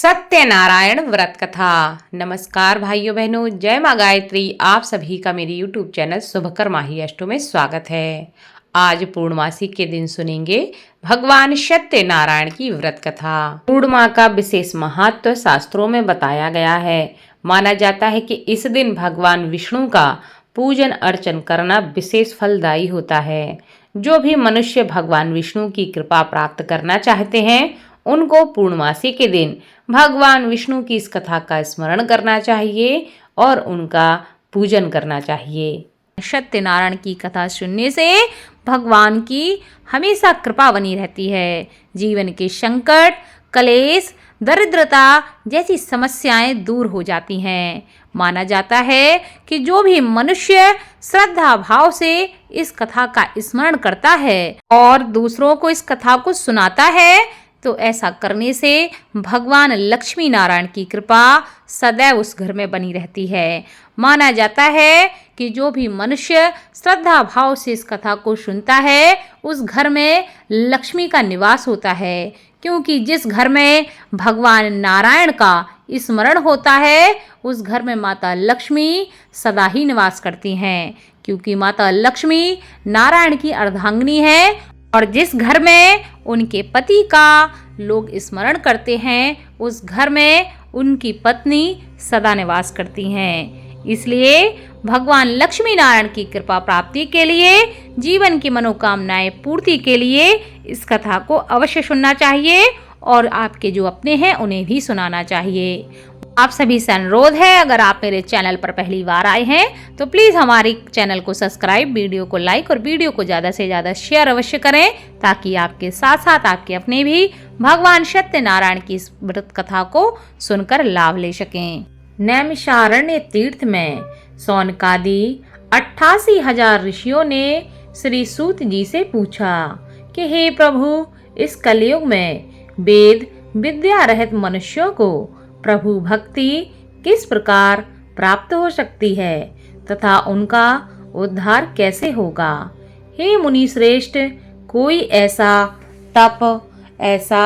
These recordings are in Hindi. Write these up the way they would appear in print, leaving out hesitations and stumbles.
सत्यनारायण व्रत कथा। नमस्कार भाइयों बहनों, जय माँ गायत्री। आप सभी का मेरे YouTube चैनल शुभकर्माही अष्टों में स्वागत है। आज पूर्णमासी के दिन सुनेंगे भगवान सत्यनारायण की व्रत कथा। पूर्णिमा का विशेष महत्व शास्त्रों में बताया गया है। माना जाता है कि इस दिन भगवान विष्णु का पूजन अर्चन करना विशेष फलदायी होता है। जो भी मनुष्य भगवान विष्णु की कृपा प्राप्त करना चाहते हैं, उनको पूर्णमासी के दिन भगवान विष्णु की इस कथा का स्मरण करना चाहिए और उनका पूजन करना चाहिए। सत्यनारायण की कथा सुनने से भगवान की हमेशा कृपा बनी रहती है। जीवन के संकट, कलेश, दरिद्रता जैसी समस्याएं दूर हो जाती हैं। माना जाता है कि जो भी मनुष्य श्रद्धा भाव से इस कथा का स्मरण करता है और दूसरों को इस कथा को सुनाता है, तो ऐसा करने से भगवान लक्ष्मी नारायण की कृपा सदैव उस घर में बनी रहती है। माना जाता है कि जो भी मनुष्य श्रद्धा भाव से इस कथा को सुनता है, उस घर में लक्ष्मी का निवास होता है। क्योंकि जिस घर में भगवान नारायण का स्मरण होता है, उस घर में माता लक्ष्मी सदा ही निवास करती हैं। क्योंकि माता लक्ष्मी नारायण की अर्धांगिनी है और जिस घर में उनके पति का लोग स्मरण करते हैं, उस घर में उनकी पत्नी सदा निवास करती हैं। इसलिए भगवान लक्ष्मी नारायण की कृपा प्राप्ति के लिए, जीवन की मनोकामनाएं पूर्ति के लिए इस कथा को अवश्य सुनना चाहिए और आपके जो अपने हैं उन्हें भी सुनाना चाहिए। आप सभी से अनुरोध है, अगर आप मेरे चैनल पर पहली बार आए हैं तो प्लीज़ हमारे चैनल को सब्सक्राइब, वीडियो को लाइक और वीडियो को ज़्यादा से ज़्यादा शेयर अवश्य करें, ताकि आपके साथ साथ आपके अपने भी भगवान सत्यनारायण की इस व्रत कथा को सुनकर लाभ ले सकें। नैमिषारण्य तीर्थ में सौनकादि 88,000 ऋषियों ने श्री सूत जी से पूछा कि हे प्रभु, इस कलयुग में वेद विद्या रहित मनुष्यों को प्रभु भक्ति किस प्रकार प्राप्त हो सकती है तथा उनका उद्धार कैसे होगा। हे मुनि श्रेष्ठ, कोई ऐसा तप, ऐसा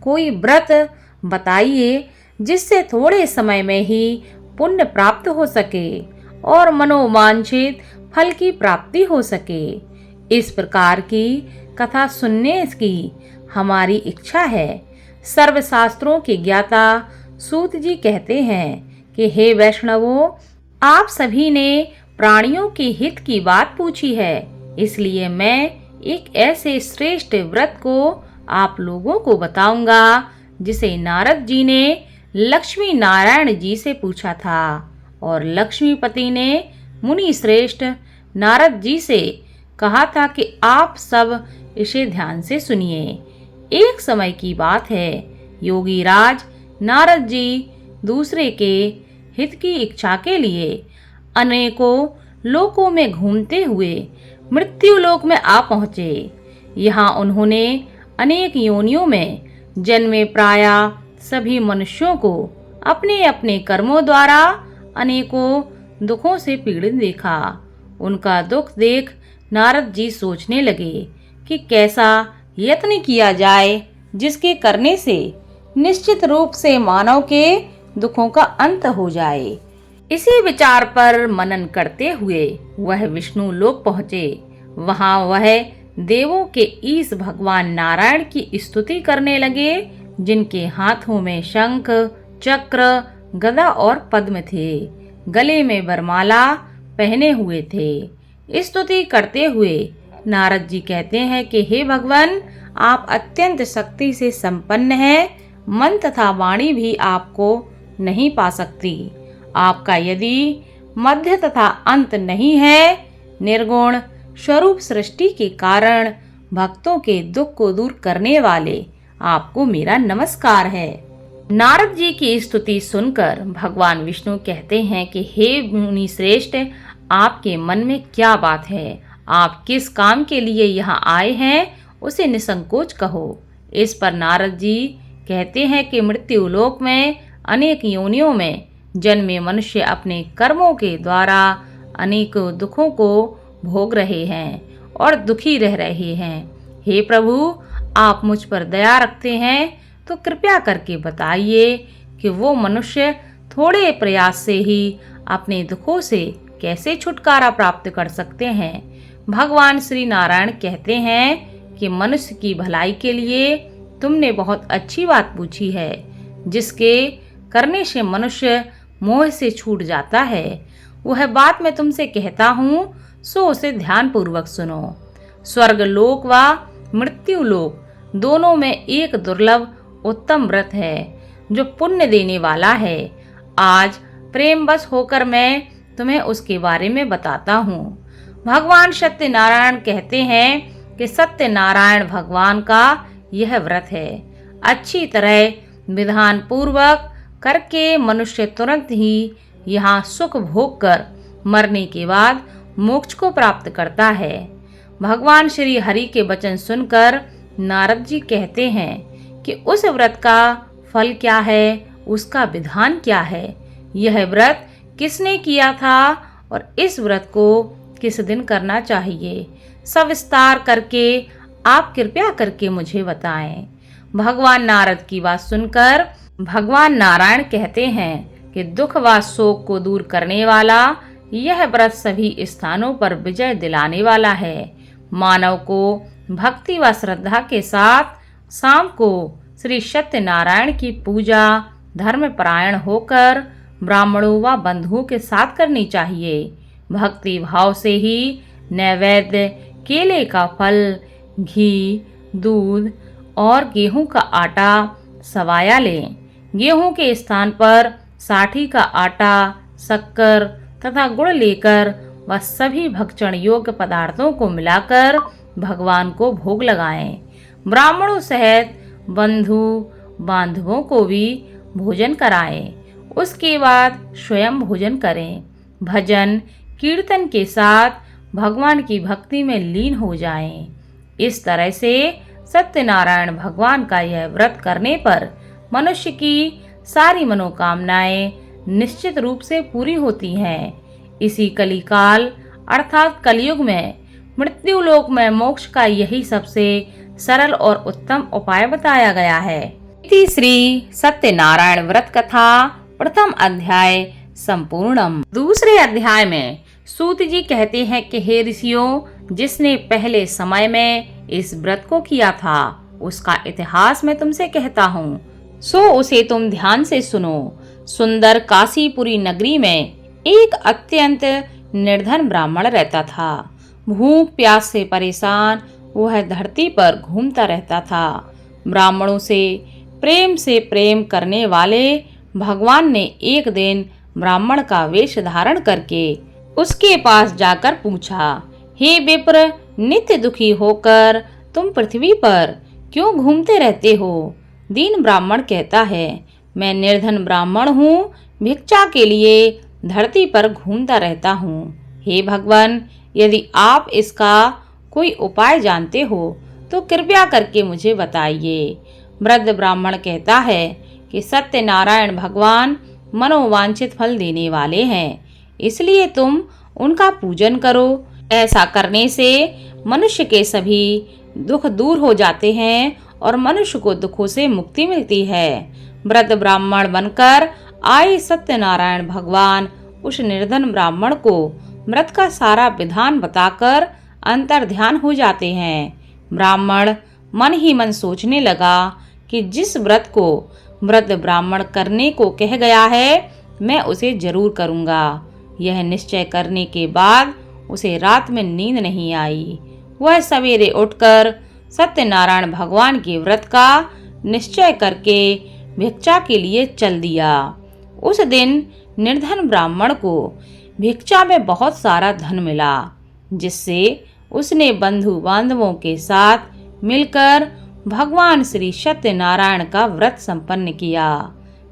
कोई व्रत बताइए जिससे थोड़े समय में ही पुण्य प्राप्त हो सके और मनोवांछित फल की प्राप्ति हो सके। इस प्रकार की कथा सुनने की हमारी इच्छा है। सर्वशास्त्रों के ज्ञाता सूत जी कहते हैं कि हे वैष्णवों, आप सभी ने प्राणियों के हित की बात पूछी है, इसलिए मैं एक ऐसे श्रेष्ठ व्रत को आप लोगों को बताऊंगा जिसे नारद जी ने लक्ष्मी नारायण जी से पूछा था और लक्ष्मीपति ने मुनि श्रेष्ठ नारद जी से कहा था कि आप सब इसे ध्यान से सुनिए। एक समय की बात है, योगी राज नारद जी दूसरे के हित की इच्छा के लिए अनेकों लोकों में घूमते हुए मृत्यु लोक में आ पहुँचे। यहाँ उन्होंने अनेक योनियों में जन्मे प्रायः सभी मनुष्यों को अपने अपने कर्मों द्वारा अनेकों दुखों से पीड़ित देखा। उनका दुख देख नारद जी सोचने लगे कि कैसा यत्न किया जाए जिसके करने से निश्चित रूप से मानव के दुखों का अंत हो जाए। इसी विचार पर मनन करते हुए वह विष्णु लोक पहुँचे। वहाँ वह देवों के ईश भगवान नारायण की स्तुति करने लगे, जिनके हाथों में शंख, चक्र, गदा और पद्म थे, गले में वरमाला पहने हुए थे। स्तुति करते हुए नारद जी कहते हैं कि हे भगवान, आप अत्यंत शक्ति से संपन्न हैं, मन तथा वाणी भी आपको नहीं पा सकती। आपका यदि मध्य तथा अंत नहीं है, निर्गुण स्वरूप सृष्टि के कारण भक्तों के दुख को दूर करने वाले आपको मेरा नमस्कार है। नारद जी की स्तुति सुनकर भगवान विष्णु कहते हैं कि हे मुनि श्रेष्ठ, आपके मन में क्या बात है? आप किस काम के लिए यहाँ आए हैं, उसे निसंकोच कहो। इस पर नारद जी कहते हैं कि मृत्यु लोक में अनेक योनियों में जन्मे मनुष्य अपने कर्मों के द्वारा अनेक दुखों को भोग रहे हैं और दुखी रह रहे हैं। हे प्रभु, आप मुझ पर दया रखते हैं। तो कृपया करके बताइए कि वो मनुष्य थोड़े प्रयास से ही अपने दुखों से कैसे छुटकारा प्राप्त कर सकते हैं। भगवान श्री नारायण कहते हैं कि मनुष्य की भलाई के लिए तुमने बहुत अच्छी बात पूछी है, जिसके करने से मनुष्य मोह से छूट जाता है। वह बात मैं तुमसे कहता हूँ, सो उसे ध्यान पूर्वक सुनो। स्वर्ग लोक व मृत्यु लोक दोनों में एक दुर्लभ उत्तम व्रत है जो पुण्य देने वाला है। आज प्रेमवश होकर मैं तुम्हें उसके बारे में बताता हूँ। भगवान सत्यनारायण कहते हैं कि सत्यनारायण भगवान का यह व्रत है। अच्छी तरह विधान पूर्वक करके मनुष्य तुरंत ही यहाँ सुख भोग कर मरने के बाद मोक्ष को प्राप्त करता है। भगवान श्री हरि के वचन सुनकर नारद जी कहते हैं कि उस व्रत का फल क्या है, उसका विधान क्या है, यह व्रत किसने किया था और इस व्रत को किस दिन करना चाहिए, सविस्तार करके आप कृपया करके मुझे बताएं। भगवान नारद की बात सुनकर भगवान नारायण कहते हैं कि दुख व शोक को दूर करने वाला यह व्रत सभी स्थानों पर विजय दिलाने वाला है। मानव को भक्ति व श्रद्धा के साथ शाम को श्री सत्यनारायण की पूजा धर्म परायण होकर ब्राह्मणों व बंधुओं के साथ करनी चाहिए। भक्ति भाव से ही नैवेद्य केले का फल, घी, दूध और गेहूं का आटा सवाया लें। गेहूं के स्थान पर साठी का आटा, शक्कर तथा गुड़ लेकर वह सभी भक्षण योग्य पदार्थों को मिलाकर भगवान को भोग लगाएं। ब्राह्मणों सहित बंधु बांधवों को भी भोजन कराएं। उसके बाद स्वयं भोजन करें। भजन कीर्तन के साथ भगवान की भक्ति में लीन हो जाएं। इस तरह से सत्यनारायण भगवान का यह व्रत करने पर मनुष्य की सारी मनोकामनाएं निश्चित रूप से पूरी होती हैं। इसी कलिकाल अर्थात कलयुग में मृत्यु लोक में मोक्ष का यही सबसे सरल और उत्तम उपाय बताया गया है। इति श्री सत्यनारायण व्रत कथा प्रथम अध्याय संपूर्णम। दूसरे अध्याय में सूत जी कहते हैं कि हे ऋषियों, जिसने पहले समय में इस व्रत को किया था उसका इतिहास मैं तुमसे कहता हूँ, सो उसे तुम ध्यान से सुनो। सुंदर काशीपुरी नगरी में एक अत्यंत निर्धन ब्राह्मण रहता था। भूख प्यास से परेशान वह धरती पर घूमता रहता था। ब्राह्मणों से प्रेम करने वाले भगवान ने एक दिन ब्राह्मण का वेश धारण करके उसके पास जाकर पूछा, हे विप्र, नित्य दुखी होकर तुम पृथ्वी पर क्यों घूमते रहते हो? दीन ब्राह्मण कहता है, मैं निर्धन ब्राह्मण हूँ, भिक्षा के लिए धरती पर घूमता रहता हूँ। हे भगवान, यदि आप इसका कोई उपाय जानते हो तो कृपया करके मुझे बताइए। वृद्ध ब्राह्मण कहता है कि सत्यनारायण भगवान मनोवांछित फल देने वाले हैं, इसलिए तुम उनका पूजन करो। ऐसा करने से मनुष्य के सभी दुख दूर हो जाते हैं और मनुष्य को दुखों से मुक्ति मिलती है। वृद्ध ब्राह्मण बनकर आए सत्यनारायण भगवान उस निर्धन ब्राह्मण को व्रत का सारा विधान बताकर अंतर ध्यान हो जाते हैं। ब्राह्मण मन ही मन सोचने लगा कि जिस व्रत को वृद्ध ब्राह्मण करने को कह गया है मैं उसे जरूर करूँगा। यह निश्चय करने के बाद उसे रात में नींद नहीं आई। वह सवेरे उठकर सत्यनारायण भगवान के व्रत का निश्चय करके भिक्षा के लिए चल दिया। उस दिन निर्धन ब्राह्मण को भिक्षा में बहुत सारा धन मिला, जिससे उसने बंधु बांधवों के साथ मिलकर भगवान श्री सत्यनारायण का व्रत संपन्न किया।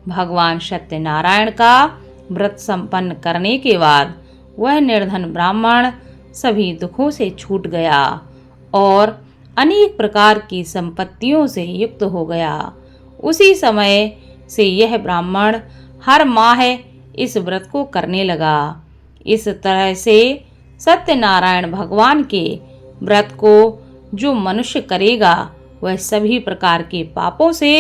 भगवान सत्यनारायण का व्रत संपन्न करने के बाद वह निर्धन ब्राह्मण सभी दुखों से छूट गया और अनेक प्रकार की संपत्तियों से युक्त हो गया। उसी समय से यह ब्राह्मण हर माह इस व्रत को करने लगा। इस तरह से सत्यनारायण भगवान के व्रत को जो मनुष्य करेगा वह सभी प्रकार के पापों से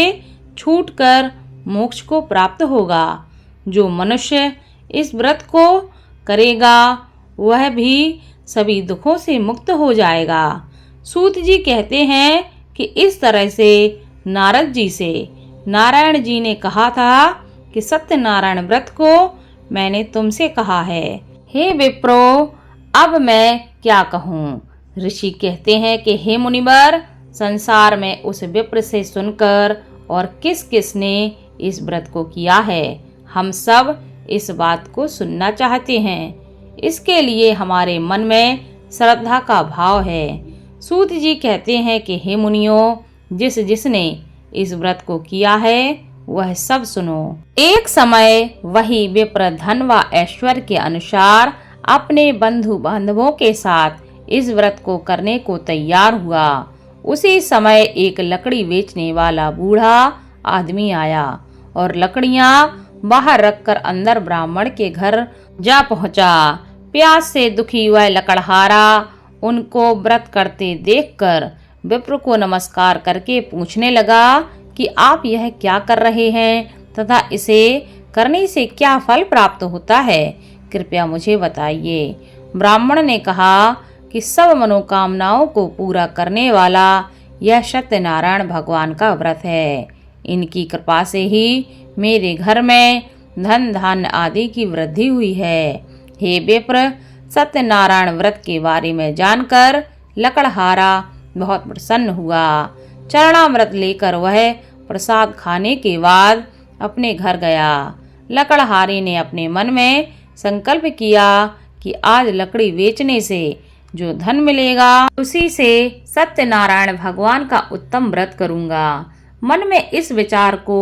छूटकर मोक्ष को प्राप्त होगा। जो मनुष्य इस व्रत को करेगा वह भी सभी दुखों से मुक्त हो जाएगा। सूत जी कहते हैं कि इस तरह से नारद जी से नारायण जी ने कहा था कि सत्यनारायण व्रत को मैंने तुमसे कहा है। हे विप्रो, अब मैं क्या कहूँ। ऋषि कहते हैं कि हे मुनिवर, संसार में उस विप्र से सुनकर और किस किस ने इस व्रत को किया है, हम सब इस बात को सुनना चाहते हैं। इसके लिए हमारे मन में श्रद्धा का भाव है। सूत जी कहते हैं कि हे मुनियों, जिस जिसने इस व्रत को किया है वह सब सुनो। एक समय वही विप्र धन व ऐश्वर्य के अनुसार अपने बंधु बांधवों के साथ इस व्रत को करने को तैयार हुआ। उसी समय एक लकड़ी बेचने वाला बूढ़ा आदमी आया और लकड़ियां बाहर रखकर अंदर ब्राह्मण के घर जा पहुंचा। प्यास से दुखी वह लकड़हारा उनको व्रत करते देखकर विप्र को नमस्कार करके पूछने लगा कि आप यह क्या कर रहे हैं तथा इसे करने से क्या फल प्राप्त होता है, कृपया मुझे बताइए। ब्राह्मण ने कहा कि सब मनोकामनाओं को पूरा करने वाला यह सत्यनारायण भगवान का व्रत है। इनकी कृपा से ही मेरे घर में धन धान्य आदि की वृद्धि हुई है। हे विप्र, सत्यनारायण व्रत के बारे में जानकर लकड़हारा बहुत प्रसन्न हुआ। चरणामृत लेकर वह प्रसाद खाने के बाद अपने घर गया। लकड़हारे ने अपने मन में संकल्प किया कि आज लकड़ी बेचने से जो धन मिलेगा उसी से सत्यनारायण भगवान का उत्तम व्रत करूंगा। मन में इस विचार को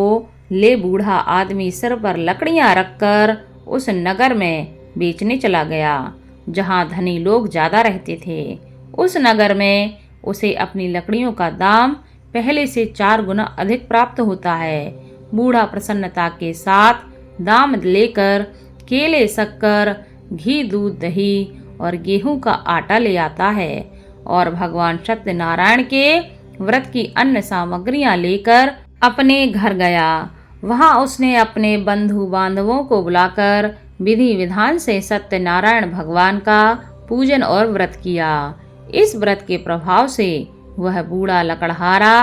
ले बूढ़ा आदमी सिर पर लकड़ियां रखकर उस नगर में बेचने चला गया जहां धनी लोग ज्यादा रहते थे। उस नगर में उसे अपनी लकड़ियों का दाम पहले से 4 गुना अधिक प्राप्त होता है। बूढ़ा प्रसन्नता के साथ दाम लेकर केले, शक्कर, घी, दूध, दही और गेहूं का आटा ले आता है और भगवान सत्यनारायण के व्रत की अन्य सामग्रियां लेकर अपने घर गया। वहां उसने अपने बंधु बांधवों को बुलाकर विधि विधान से सत्यनारायण भगवान का पूजन और व्रत किया। इस व्रत के प्रभाव से वह बूढ़ा लकड़हारा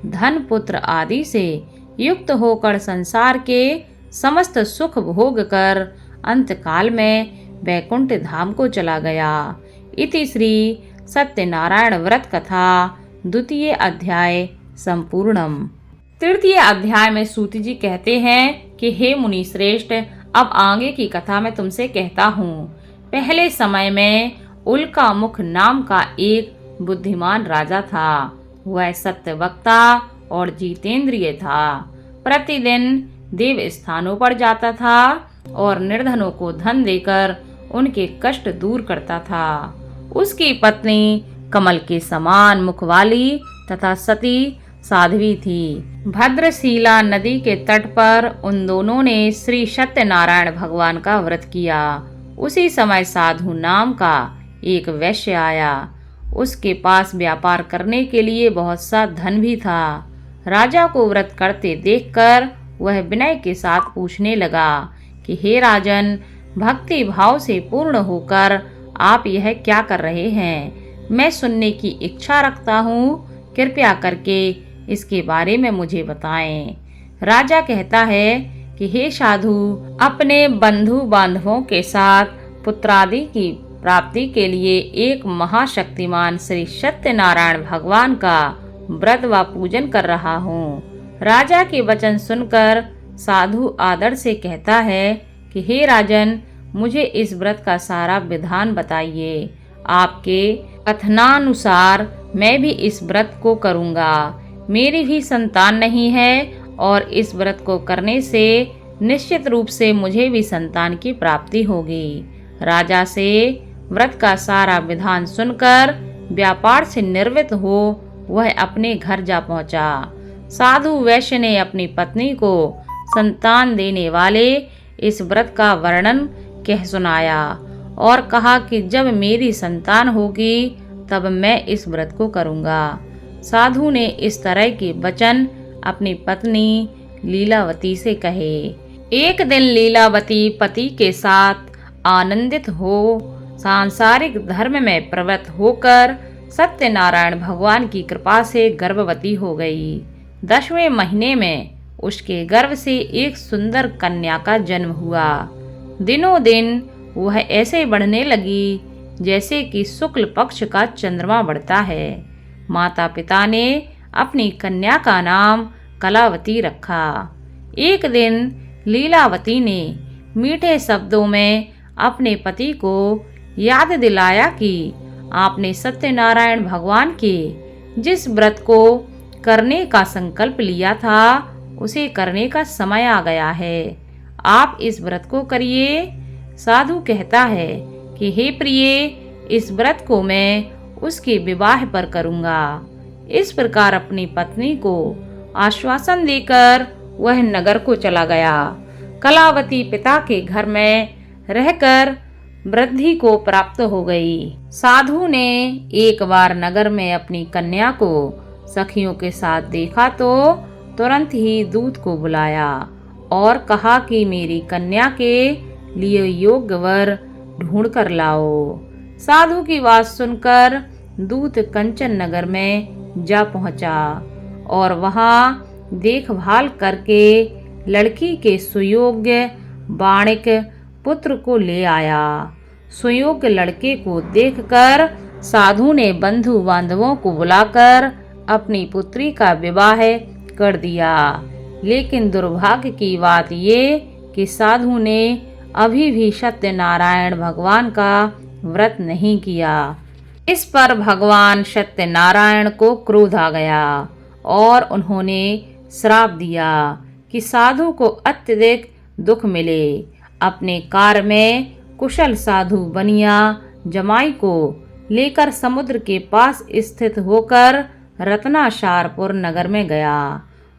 धन, पुत्र आदि से युक्त होकर संसार के समस्त सुख भोग कर अंतकाल में वैकुंठ धाम को चला गया। इति श्री सत्यनारायण व्रत कथा द्वितीय अध्याय संपूर्णम। तृतीय अध्याय में सूत जी कहते हैं कि हे मुनि श्रेष्ठ, अब आगे की कथा मैं तुमसे कहता हूँ। पहले समय में उल्का मुख नाम का एक बुद्धिमान राजा था। वह सत्यवक्ता और जितेंद्रिय था। प्रतिदिन देव स्थानों पर जाता था और निर्धनों को धन देकर उनके कष्ट दूर करता था। उसकी पत्नी कमल के समान मुख वाली तथा सती साध्वी थी। भद्रशिला नदी के तट पर उन दोनों ने श्री सत्यनारायण भगवान का व्रत किया। उसी समय साधु नाम का एक वैश्य आया। उसके पास व्यापार करने के लिए बहुत सा धन भी था। राजा को व्रत करते देखकर वह विनय के साथ पूछने लगा कि हे राजन, भक्ति भाव से पूर्ण होकर आप यह क्या कर रहे हैं? मैं सुनने की इच्छा रखता हूँ, कृपया करके इसके बारे में मुझे बताएं। राजा कहता है कि हे साधु, अपने बंधु बांधवों के साथ पुत्रादि की प्राप्ति के लिए एक महाशक्तिमान श्री सत्यनारायण भगवान का व्रत व पूजन कर रहा हूँ। राजा के वचन सुनकर साधु आदर से कहता है कि हे राजन, मुझे इस व्रत का सारा विधान बताइए। आपके कथनानुसार मैं भी इस व्रत को करूँगा। मेरी भी संतान नहीं है और इस व्रत को करने से निश्चित रूप से मुझे भी संतान की प्राप्ति होगी। राजा से व्रत का सारा विधान सुनकर व्यापार से निर्वृत्त हो वह अपने घर जा पहुंचा। साधु वैश्य ने अपनी पत्नी को संतान देने वाले इस व्रत का वर्णन कह सुनाया और कहा कि जब मेरी संतान होगी तब मैं इस व्रत को करूंगा। साधु ने इस तरह के वचन अपनी पत्नी लीलावती से कहे। एक दिन लीलावती पति के साथ आनंदित हो सांसारिक धर्म में प्रवृत्त होकर सत्यनारायण भगवान की कृपा से गर्भवती हो गई। 10वें महीने में उसके गर्भ से एक सुंदर कन्या का जन्म हुआ। दिनों दिन वह ऐसे बढ़ने लगी जैसे कि शुक्ल पक्ष का चंद्रमा बढ़ता है। माता पिता ने अपनी कन्या का नाम कलावती रखा। एक दिन लीलावती ने मीठे शब्दों में अपने पति को याद दिलाया कि आपने सत्यनारायण भगवान के जिस व्रत को करने का संकल्प लिया था उसे करने का समय आ गया है। आप इस व्रत को करिए। साधु कहता है कि हे प्रिय, इस व्रत को मैं उसके विवाह पर करूंगा। इस प्रकार अपनी पत्नी को आश्वासन देकर वह नगर को चला गया। कलावती पिता के घर में रहकर वृद्धि को प्राप्त हो गई। साधु ने एक बार नगर में अपनी कन्या को सखियों के साथ देखा तो तुरंत ही दूत को बुलाया और कहा कि मेरी कन्या के लिए योग्य वर ढूंढ कर लाओ। साधु की बात सुनकर दूत कंचन नगर में जा पहुंचा और वहां देखभाल करके लड़की के सुयोग्य बाणिक पुत्र को ले आया। सुयोग्य लड़के को देखकर साधु ने बंधु बांधवों को बुलाकर अपनी पुत्री का विवाह कर दिया। लेकिन दुर्भाग्य की बात ये कि साधु ने अभी भी सत्यनारायण भगवान का व्रत नहीं किया। इस पर भगवान सत्यनारायण को क्रोध आ गया और उन्होंने श्राप दिया कि साधु को अत्यधिक दुख मिले। अपने कार्य में कुशल साधु बनिया जमाई को लेकर समुद्र के पास स्थित होकर रत्नाशारपुर नगर में गया।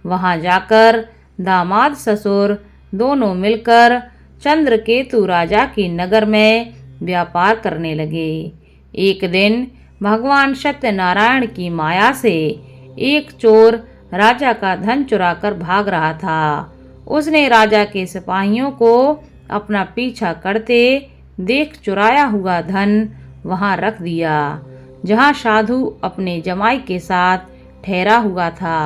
वहां जाकर दामाद ससुर दोनों मिलकर चंद्रकेतु राजा के नगर में व्यापार करने लगे। एक दिन भगवान सत्यनारायण की माया से एक चोर राजा का धन चुराकर भाग रहा था। उसने राजा के सिपाहियों को अपना पीछा करते देख चुराया हुआ धन वहां रख दिया जहां साधु अपने जमाई के साथ ठहरा हुआ था।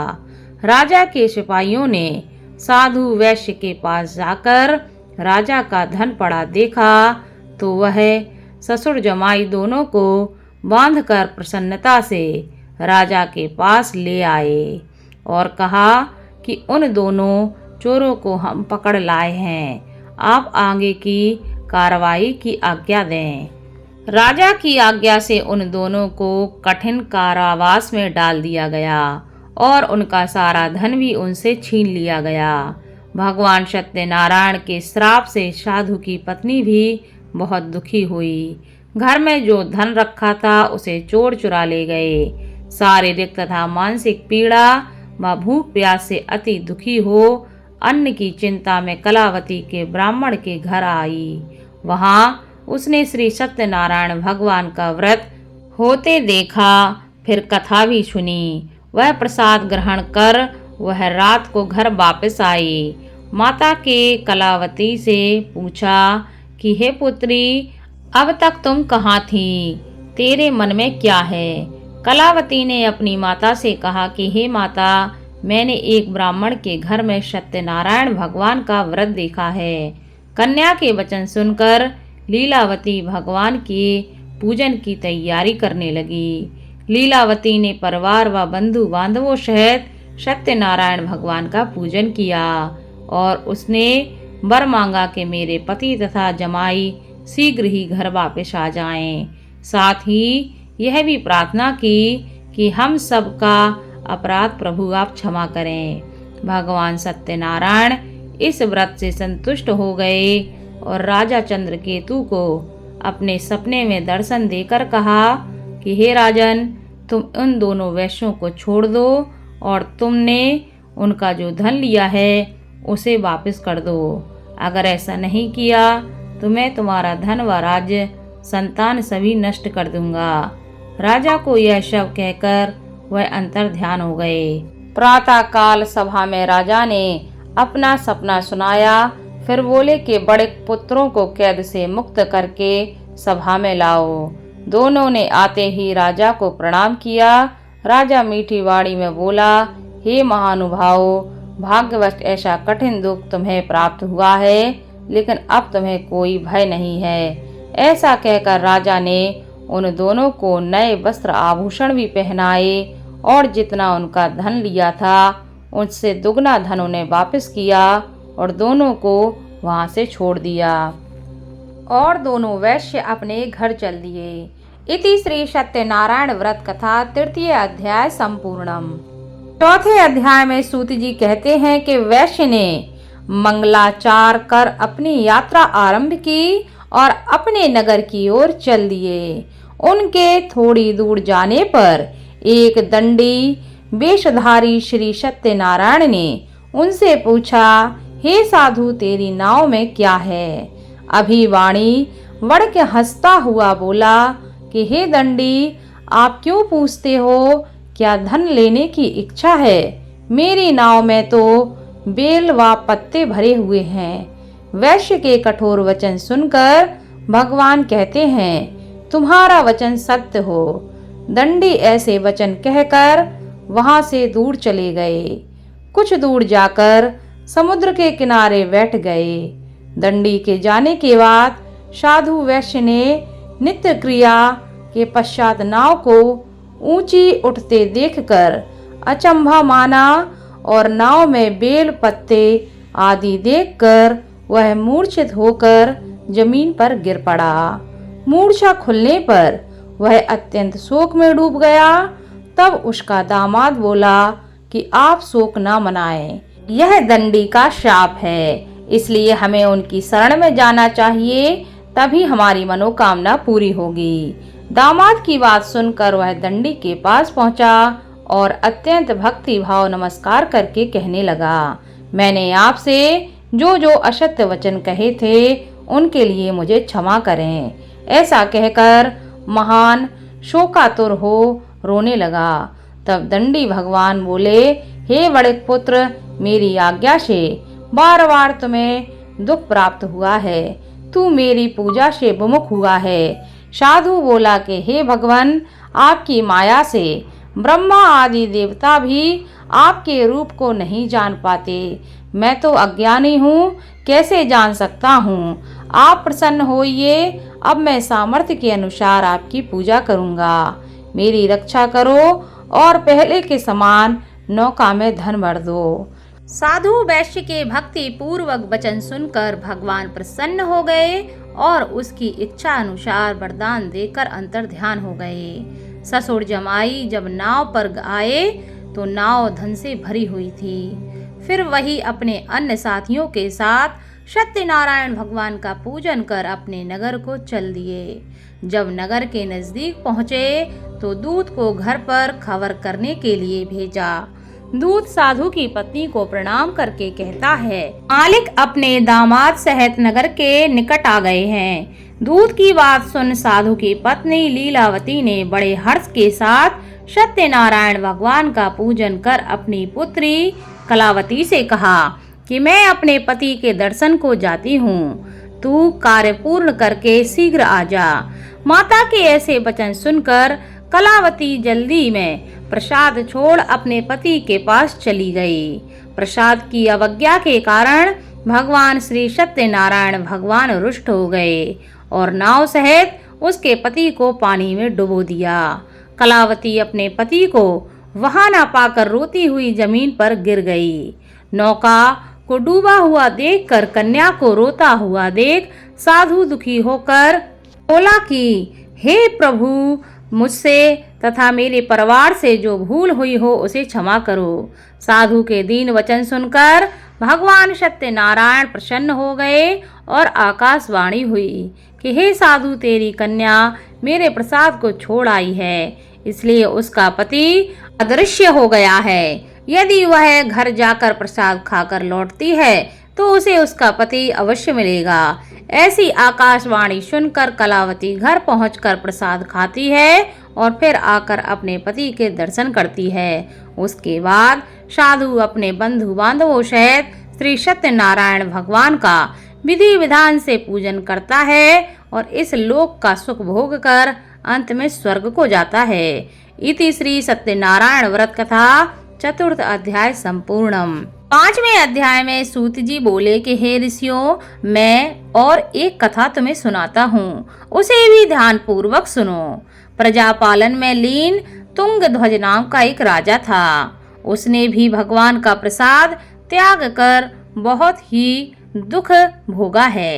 राजा के सिपाहियों ने साधु वैश्य के पास जाकर राजा का धन पड़ा देखा तो वह ससुर जमाई दोनों को बांधकर प्रसन्नता से राजा के पास ले आए और कहा कि उन दोनों चोरों को हम पकड़ लाए हैं, आप आगे की कार्रवाई की आज्ञा दें। राजा की आज्ञा से उन दोनों को कठिन कारावास में डाल दिया गया और उनका सारा धन भी उनसे छीन लिया गया। भगवान सत्यनारायण के श्राप से साधु की पत्नी भी बहुत दुखी हुई। घर में जो धन रखा था उसे चोर चुरा ले गए। शारीरिक तथा मानसिक पीड़ा व भूख प्यास से अति दुखी हो अन्न की चिंता में कलावती के ब्राह्मण के घर आई। वहां उसने श्री सत्यनारायण भगवान का व्रत होते देखा, फिर कथा भी सुनी। वह प्रसाद ग्रहण कर वह रात को घर वापस आई। माता के कलावती से पूछा कि हे पुत्री, अब तक तुम कहाँ थी? तेरे मन में क्या है? कलावती ने अपनी माता से कहा कि हे माता, मैंने एक ब्राह्मण के घर में सत्यनारायण भगवान का व्रत देखा है। कन्या के वचन सुनकर लीलावती भगवान के पूजन की तैयारी करने लगी। लीलावती ने परिवार व बंधु बांधवों सहित सत्यनारायण भगवान का पूजन किया और उसने वर मांगा कि मेरे पति तथा जमाई शीघ्र ही घर वापस आ जाएं। साथ ही यह भी प्रार्थना की कि हम सब का अपराध प्रभु आप क्षमा करें। भगवान सत्यनारायण इस व्रत से संतुष्ट हो गए और राजा चंद्रकेतु को अपने सपने में दर्शन देकर कहा कि हे राजन, तुम उन दोनों वैश्यों को छोड़ दो और तुमने उनका जो धन लिया है उसे वापस कर दो। अगर ऐसा नहीं किया तो मैं तुम्हारा धन व राज्य संतान सभी नष्ट कर दूंगा। राजा को यह शब्द कहकर वह अंतर ध्यान हो गए। प्रातः काल सभा में राजा ने अपना सपना सुनाया। फिर बोले कि बड़े पुत्रों को कैद से मुक्त करके सभा में लाओ। दोनों ने आते ही राजा को प्रणाम किया। राजा मीठी वाणी में बोला, हे महानुभाव, भाग्यवश ऐसा कठिन दुख तुम्हें प्राप्त हुआ है, लेकिन अब तुम्हें कोई भय नहीं है। ऐसा कहकर राजा ने उन दोनों को नए वस्त्र आभूषण भी पहनाए और जितना उनका धन लिया था उससे दुगना धन उन्हें वापस किया और दोनों को वहां से छोड़ दिया और दोनों वैश्य अपने घर चल दिए। इति श्री सत्यनारायण व्रत कथा तृतीय अध्याय संपूर्णम। चौथे अध्याय में सूत जी कहते हैं कि वैश्य ने मंगलाचार कर अपनी यात्रा आरंभ की और अपने नगर की ओर चल दिए। उनके थोड़ी दूर जाने पर एक दंडी वेशधारी श्री सत्यनारायण ने उनसे पूछा, हे साधु, तेरी नाव में क्या है? अभिवाणी बढ़ के हंसता हुआ बोला कि हे दंडी, आप क्यों पूछते हो? क्या धन लेने की इच्छा है? मेरी नाव में तो बेल व पत्ते भरे हुए हैं। वैश्य के कठोर वचन सुनकर भगवान कहते हैं, तुम्हारा वचन सत्य हो। दंडी ऐसे वचन कहकर वहां से दूर चले गए। कुछ दूर जाकर समुद्र के किनारे बैठ गए। दंडी के जाने के बाद साधु वैश्य ने नित्य क्रिया के पश्चात नाव को ऊंची उठते देखकर अचंभा माना और नाव में बेल पत्ते आदि देखकर वह मूर्छित होकर जमीन पर गिर पड़ा। मूर्छा खुलने पर वह अत्यंत शोक में डूब गया। तब उसका दामाद बोला कि आप शोक न मनाएं, यह दंडी का शाप है, इसलिए हमें उनकी शरण में जाना चाहिए, तभी हमारी मनोकामना पूरी होगी। दामाद की बात सुनकर वह दंडी के पास पहुंचा और अत्यंत भक्ति भाव नमस्कार करके कहने लगा, मैंने आपसे जो जो असत्य वचन कहे थे उनके लिए मुझे क्षमा करें। ऐसा कहकर महान शोकातुर हो रोने लगा। तब दंडी भगवान बोले, हे बड़े पुत्र, मेरी आज्ञा से बार बार तुम्हें दुख प्राप्त हुआ है। तू मेरी पूजा से विमुख हुआ है। साधु बोला कि हे भगवान, आपकी माया से ब्रह्मा आदि देवता भी आपके रूप को नहीं जान पाते। मैं तो अज्ञानी हूँ, कैसे जान सकता हूँ? आप प्रसन्न होइए, अब मैं सामर्थ्य के अनुसार आपकी पूजा करूँगा। मेरी रक्षा करो और पहले के समान नौका में धन भर दो। साधु वैश्य के भक्ति पूर्वक वचन सुनकर भगवान प्रसन्न हो गए और उसकी इच्छा अनुसार वरदान देकर अंतर्ध्यान हो गए। ससुर जमाई जब नाव पर आए तो नाव धन से भरी हुई थी। फिर वही अपने अन्य साथियों के साथ सत्यनारायण भगवान का पूजन कर अपने नगर को चल दिए। जब नगर के नजदीक पहुँचे तो दूत को घर पर खबर करने के लिए भेजा। दूत साधु की पत्नी को प्रणाम करके कहता है, मालिक अपने दामाद सहित नगर के निकट आ गए हैं। दूत की बात सुन साधु की पत्नी लीलावती ने बड़े हर्ष के साथ सत्यनारायण भगवान का पूजन कर अपनी पुत्री कलावती से कहा कि मैं अपने पति के दर्शन को जाती हूँ, तू कार्य पूर्ण करके शीघ्र आ जा। माता के ऐसे वचन सुनकर कलावती जल्दी में प्रसाद छोड़ अपने पति के पास चली गई। प्रसाद की अवज्ञा के कारण भगवान श्री सत्यनारायण भगवान रुष्ट हो गए और नाव सहित उसके पति को पानी में डुबो दिया। कलावती अपने पति को वहां न पाकर रोती हुई जमीन पर गिर गई। नौका को डूबा हुआ देखकर कन्या को रोता हुआ देख साधु दुखी होकर बोला कि हे प्रभु, मुझसे तथा मेरे परिवार से जो भूल हुई हो उसे क्षमा करो। साधु के दीन वचन सुनकर भगवान सत्यनारायण प्रसन्न हो गए और आकाशवाणी हुई कि हे साधु, तेरी कन्या मेरे प्रसाद को छोड़ आई है, इसलिए उसका पति अदृश्य हो गया है। यदि वह घर जाकर प्रसाद खाकर लौटती है तो उसे उसका पति अवश्य मिलेगा। ऐसी आकाशवाणी सुनकर कलावती घर पहुंचकर प्रसाद खाती है और फिर आकर अपने पति के दर्शन करती है। उसके बाद साधु अपने बंधु बांधवों सहित श्री सत्यनारायण भगवान का विधि विधान से पूजन करता है और इस लोक का सुख भोग कर अंत में स्वर्ग को जाता है। इति श्री सत्यनारायण व्रत कथा चतुर्थ अध्याय संपूर्णम। 5वें अध्याय में सूत जी बोले कि हे ऋषियों, मैं और एक कथा तुम्हें सुनाता हूँ, उसे भी ध्यान पूर्वक सुनो। प्रजापालन में लीन तुंगध्वज नाम का एक राजा था। उसने भी भगवान का प्रसाद त्याग कर बहुत ही दुख भोगा है।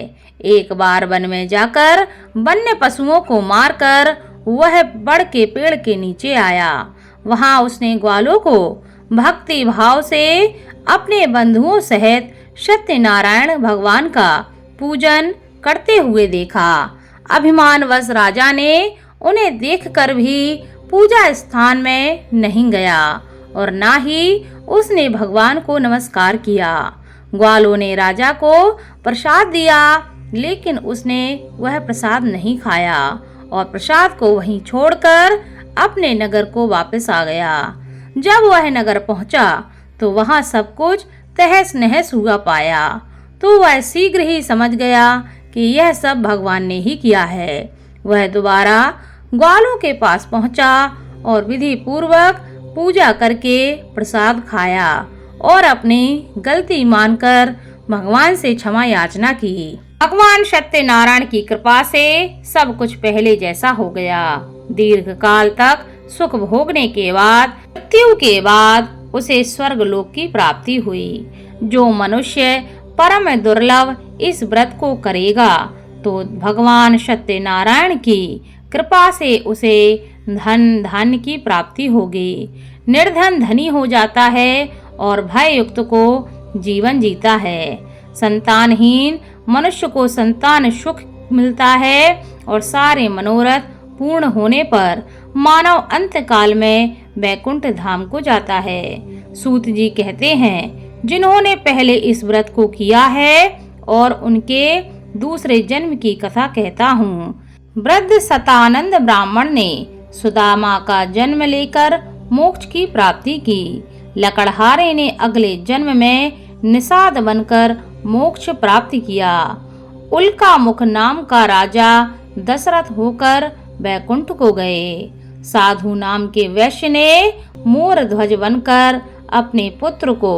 एक बार वन में जाकर वन्य पशुओं को मारकर वह बड़ के पेड़ के नीचे आया। वहां उसने ग्वालों को भक्ति भाव से अपने बंधुओं सहित सत्यनारायण भगवान का पूजन करते हुए देखा। अभिमानवश राजा ने उन्हें देखकर भी पूजा स्थान में नहीं गया और ना ही उसने भगवान को नमस्कार किया। ग्वालों ने राजा को प्रसाद दिया, लेकिन उसने वह प्रसाद नहीं खाया और प्रसाद को वहीं छोड़कर अपने नगर को वापस आ गया। जब वह नगर पहुंचा तो वहां सब कुछ तहस नहस हुआ पाया, तो वह शीघ्र ही समझ गया कि यह सब भगवान ने ही किया है। वह दोबारा ग्वालों के पास पहुंचा और विधि पूर्वक पूजा करके प्रसाद खाया और अपनी गलती मानकर भगवान से क्षमा याचना की। भगवान सत्यनारायण की कृपा से सब कुछ पहले जैसा हो गया। दीर्घ काल तक सुख भोगने के बाद मृत्यु के बाद उसे स्वर्ग लोक की प्राप्ति हुई। जो मनुष्य परम दुर्लभ इस व्रत को करेगा तो भगवान सत्यनारायण की कृपा से उसे धन धान्य की प्राप्ति होगी। निर्धन धनी हो जाता है और भय युक्त को जीवन जीता है। संतानहीन मनुष्य को संतान सुख मिलता है और सारे मनोरथ पूर्ण होने पर मानव अंत काल में वैकुंठ धाम को जाता है। सूत जी कहते हैं, जिन्होंने पहले इस व्रत को किया है और उनके दूसरे जन्म की कथा कहता हूँ। वृद्ध सतानंद ब्राह्मण ने सुदामा का जन्म लेकर मोक्ष की प्राप्ति की। लकड़हारे ने अगले जन्म में निषाद बनकर मोक्ष प्राप्त किया। उल्का मुख नाम का राजा दशरथ होकर वैकुंठ को गए। साधु नाम के वैश्य ने मोर ध्वज बनकर अपने पुत्र को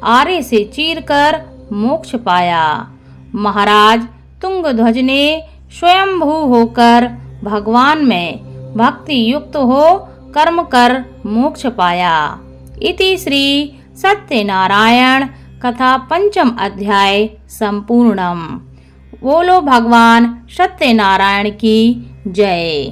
आरे से चीरकर मोक्ष पाया। महाराज तुंगध्वज ने स्वयंभू होकर भगवान में भक्ति युक्त हो कर्म कर मोक्ष पाया। इति श्री सत्यनारायण कथा पंचम अध्याय संपूर्णम। बोलो भगवान सत्यनारायण की जय।